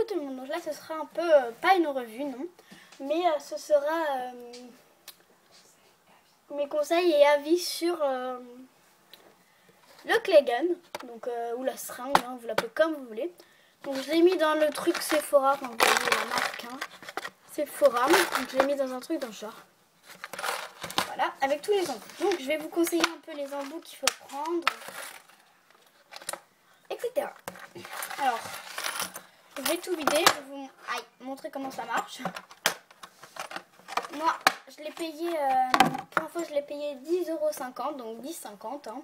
tout le monde. Donc là ce sera un peu, pas une revue non, mais ce sera mes conseils et avis sur le clay gun, donc, ou la seringue, hein, vous l'appelez comme vous voulez. Donc je l'ai mis dans le truc Sephora, enfin vous voyez la marque, hein, Sephora, donc je l'ai mis dans un truc dans le genre. Voilà, avec tous les embouts. Donc je vais vous conseiller un peu les embouts qu'il faut prendre, etc. Alors, je vais tout vider, je vais vous montrer comment ça marche. Moi, je l'ai payé, pour info, je l'ai payé 10,50 €, donc 10,50 €. Hein.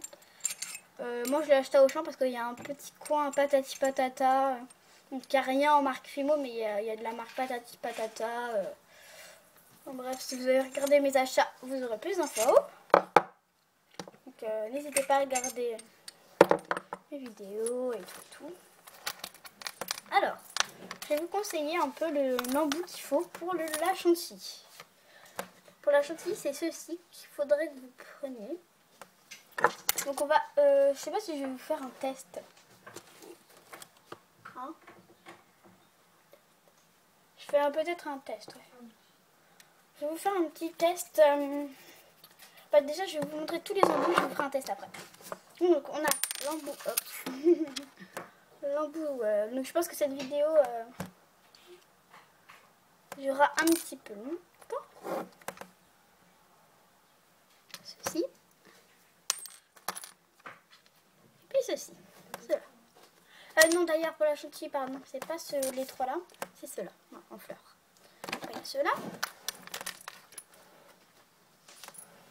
Moi, je l'ai acheté au champ parce qu'il y a un petit coin patati patata. Donc, il n'y a rien en marque Fimo, mais il y a de la marque patati patata. En bref, si vous avez regardé mes achats, vous aurez plus d'infos. Donc, n'hésitez pas à regarder mes vidéos et tout. Alors, je vais vous conseiller un peu l'embout qu'il faut pour la chantilly. Pour la chantilly, c'est ceci qu'il faudrait que vous preniez. Donc on va, je sais pas si je vais vous faire un test. Hein, je fais peut-être un test. Ouais. Je vais vous faire un petit test. Bah déjà, je vais vous montrer tous les embouts. Je vous ferai un test après. Donc on a l'embout. L'embout. Donc je pense que cette vidéo durera un petit peu longtemps. Ceci. Et puis ceci. Cela. Non, d'ailleurs, pour la chantilly, pardon, c'est pas les trois là, c'est ceux-là, en fleurs. Après, il y a ceux-là.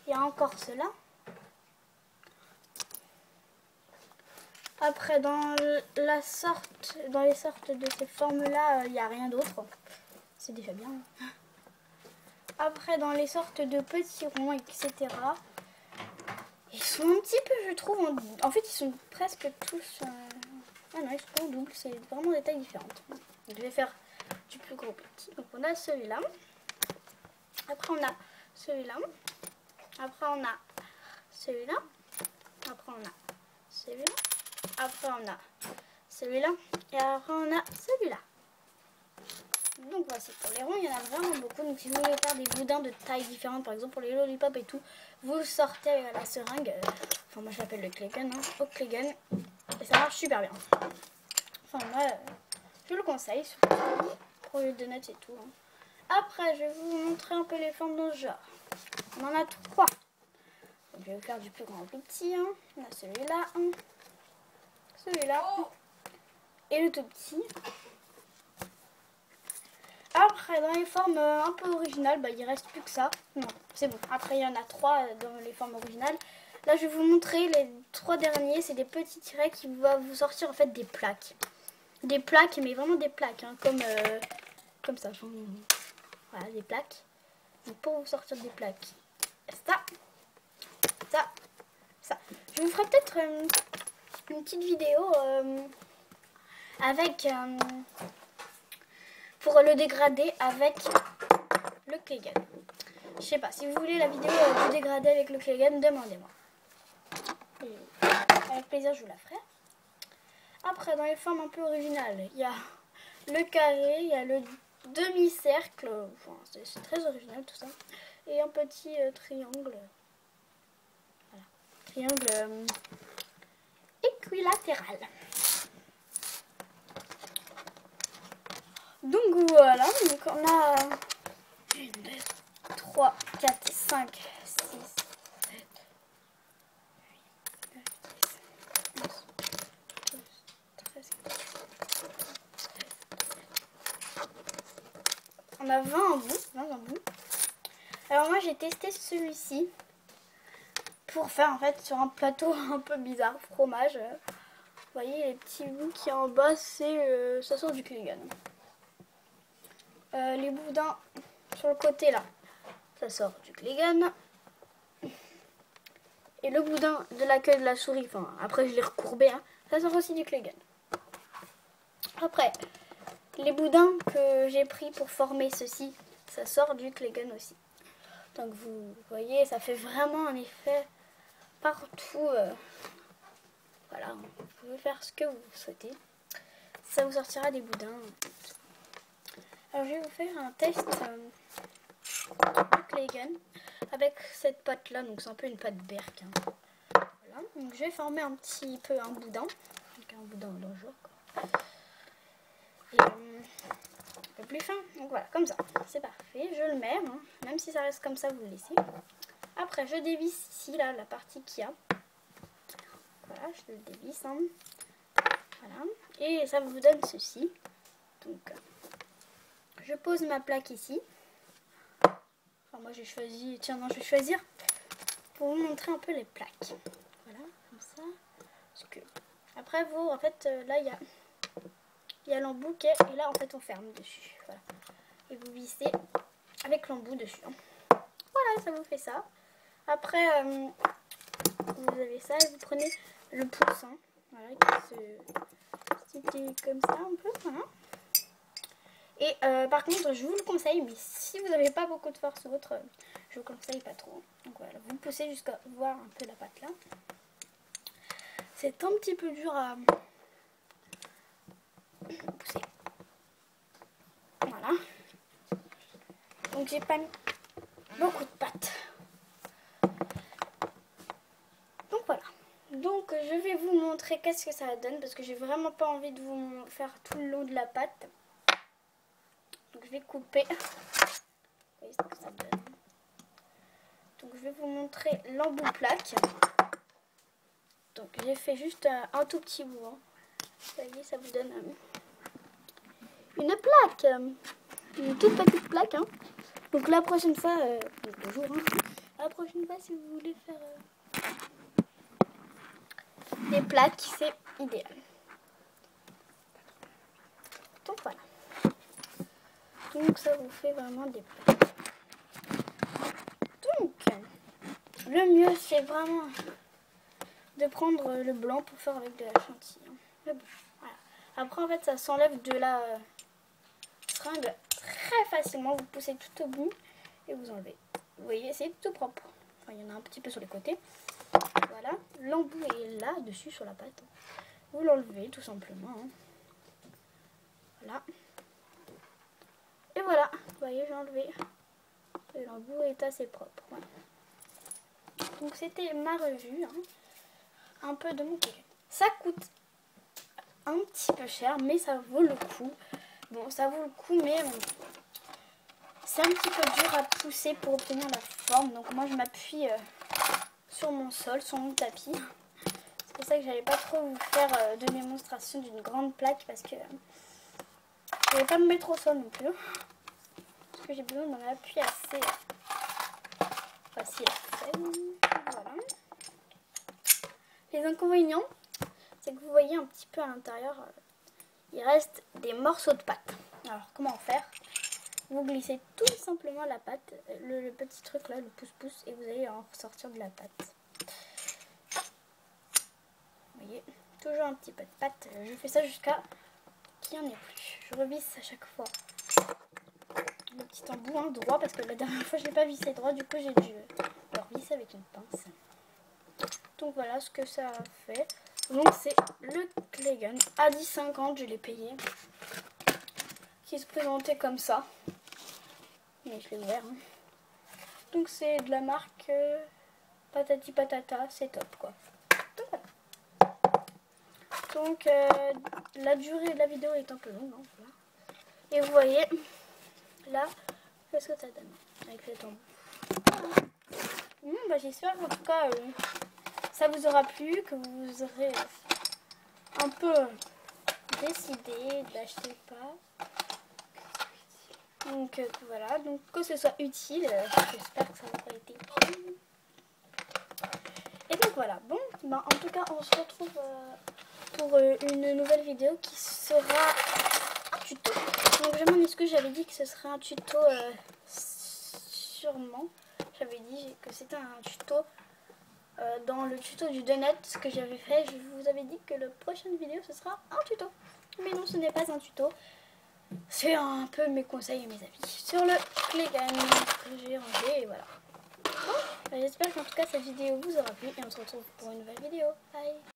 Il y a encore ceux-là. Après, dans les sortes de ces formes-là, il n'y a rien d'autre. C'est déjà bien. Après, dans les sortes de petits ronds, etc. Ils sont un petit peu, je trouve, en fait, ils sont presque tous... Ah non, ils sont pas en double, c'est vraiment des tailles différentes. Donc, je vais faire du plus gros au petit. Donc on a celui-là. Après on a celui-là. Après on a celui-là. Après on a celui-là. Après on a celui-là. Et après on a celui-là. Donc voici pour les ronds, il y en a vraiment beaucoup. Donc si vous voulez faire des boudins de tailles différentes, par exemple pour les lollipops et tout, vous sortez avec la seringue. Enfin moi je l'appelle le clay gun, hein, au clay gun. Et ça marche super bien. Enfin moi je le conseille, surtout pour les donuts et tout. Hein. Après je vais vous montrer un peu les formes dans ce genre. On en a 3. Donc, je vais vous faire du plus grand au plus petit. Hein. On a celui-là, celui-là et le tout petit. Après, dans les formes un peu originales, bah, il reste plus que ça. Non, c'est bon. Après, il y en a 3 dans les formes originales. Là, je vais vous montrer les 3 derniers. C'est des petits tirets qui vont vous sortir en fait des plaques. Des plaques, mais vraiment des plaques. Hein, comme ça. Voilà, des plaques. Donc, pour vous sortir des plaques, ça. Je vous ferai peut-être une petite vidéo avec... pour le dégrader avec le clay gun. Je sais pas, si vous voulez la vidéo du dégradé avec le clay gun, demandez-moi. Avec plaisir, je vous la ferai. Après, dans les formes un peu originales, il y a le carré, il y a le demi-cercle, enfin, c'est très original tout ça, et un petit triangle. Voilà, triangle équilatéral. Donc voilà, donc on a 1, 2, 3, 4, 5, 6, 7, 8, 9, 10, 11, 12, 13, 14, 15. On a 20 embouts. Alors moi j'ai testé celui-ci pour faire en fait sur un plateau un peu bizarre, fromage. Vous voyez les petits bouts qui en bas, c'est ça sort du clay gun. Les boudins sur le côté là, ça sort du clay gun. Et le boudin de la queue de la souris, enfin après je l'ai recourbé, hein, ça sort aussi du clay gun. Après, les boudins que j'ai pris pour former ceci, ça sort du clay gun aussi. Donc vous voyez, ça fait vraiment un effet partout. Voilà, vous pouvez faire ce que vous souhaitez. Ça vous sortira des boudins. Alors je vais vous faire un test de clay gun avec cette pâte là, donc c'est un peu une pâte berk. Hein. Voilà. Donc je vais former un petit peu un boudin, donc un boudin dangereux quoi. Et un peu plus fin, donc voilà, comme ça, c'est parfait. Je le mets, hein. Même si ça reste comme ça, vous le laissez. Après je dévisse ici là la partie qu'il y a. Voilà, je le dévisse. Hein. Voilà. Et ça vous donne ceci. Donc, je pose ma plaque ici. Enfin, moi j'ai choisi. Tiens, non, je vais choisir pour vous montrer un peu les plaques. Voilà, comme ça. Parce que après, vous, en fait, là il y a l'embout et là, en fait, on ferme dessus. Voilà. Et vous vissez avec l'embout dessus. Hein. Voilà, ça vous fait ça. Après, vous avez ça et vous prenez le pouce. Hein. Voilà, qui se situe comme ça un peu. Voilà. Et par contre, je vous le conseille, mais si vous n'avez pas beaucoup de force ou autre, je vous conseille pas trop. Donc voilà, vous poussez jusqu'à voir un peu la pâte là. C'est un petit peu dur à pousser. Voilà. Donc j'ai pas mis beaucoup de pâte. Donc voilà. Donc je vais vous montrer qu'est-ce que ça donne parce que j'ai vraiment pas envie de vous faire tout le long de la pâte. Donc je vais couper. Vous voyez ce que ça donne. Donc je vais vous montrer l'embout plaque. Donc j'ai fait juste un tout petit bout. Hein. Vous voyez, ça vous donne une plaque. Une toute petite plaque. Hein. Donc la prochaine fois, toujours, hein, la prochaine fois si vous voulez faire des plaques, c'est idéal. Donc voilà. Donc ça vous fait vraiment des plaques. Donc le mieux c'est vraiment de prendre le blanc pour faire avec de la chantilly. Hein. Le blanc. Voilà. Après en fait ça s'enlève de la seringue très facilement. Vous poussez tout au bout et vous enlevez. Vous voyez, c'est tout propre. Enfin, il y en a un petit peu sur les côtés. Voilà, l'embout est là dessus sur la pâte. Vous l'enlevez tout simplement. Hein. Voilà. Et voilà, vous voyez, j'ai enlevé. Et l'embout est assez propre. Voilà. Donc c'était ma revue. Hein. Un peu de mon côté. Ça coûte un petit peu cher, mais ça vaut le coup. Bon, ça vaut le coup, mais c'est un petit peu dur à pousser pour obtenir la forme. Donc moi, je m'appuie sur mon sol, sur mon tapis. C'est pour ça que j'allais pas trop vous faire de démonstration d'une grande plaque parce que je vais pas me mettre au sol non plus. Parce que j'ai besoin d'un appui assez facile à faire. Voilà. Les inconvénients, c'est que vous voyez un petit peu à l'intérieur, il reste des morceaux de pâte. Alors comment faire? Vous glissez tout simplement la pâte, le petit truc là, le pouce-pouce, et vous allez en sortir de la pâte. Vous voyez, toujours un petit peu de pâte. Je fais ça jusqu'à qu'il n'y en ait plus. Je revisse à chaque fois le petit embout hein, droit parce que la dernière fois je n'ai pas vissé droit, du coup j'ai dû le revisser avec une pince. Donc voilà ce que ça a fait. Donc c'est le clay gun à 10,50, je l'ai payé. Qui se présentait comme ça. Mais je l'ai ouvert. Hein. Donc c'est de la marque Patati Patata, c'est top quoi. Donc voilà. Donc la durée de la vidéo est un peu longue. Hein, voilà. Et vous voyez là, qu'est-ce que ça donne avec cet embout. Bah, j'espère qu'en tout cas ça vous aura plu, que vous aurez un peu décidé de l'acheter ou pas. Donc voilà, donc que ce soit utile, j'espère que ça vous aura été utile. Et donc voilà, bon, bah, en tout cas on se retrouve pour une nouvelle vidéo qui sera un tuto. Donc je m'en excuse, j'avais dit que ce serait un tuto sûrement. J'avais dit que c'était un tuto dans le tuto du donut que j'avais fait. Je vous avais dit que la prochaine vidéo ce sera un tuto. Mais non, ce n'est pas un tuto. C'est un peu mes conseils et mes avis sur le clay gun que j'ai rangé et voilà. Bon, j'espère qu'en tout cas cette vidéo vous aura plu et on se retrouve pour une nouvelle vidéo. Bye!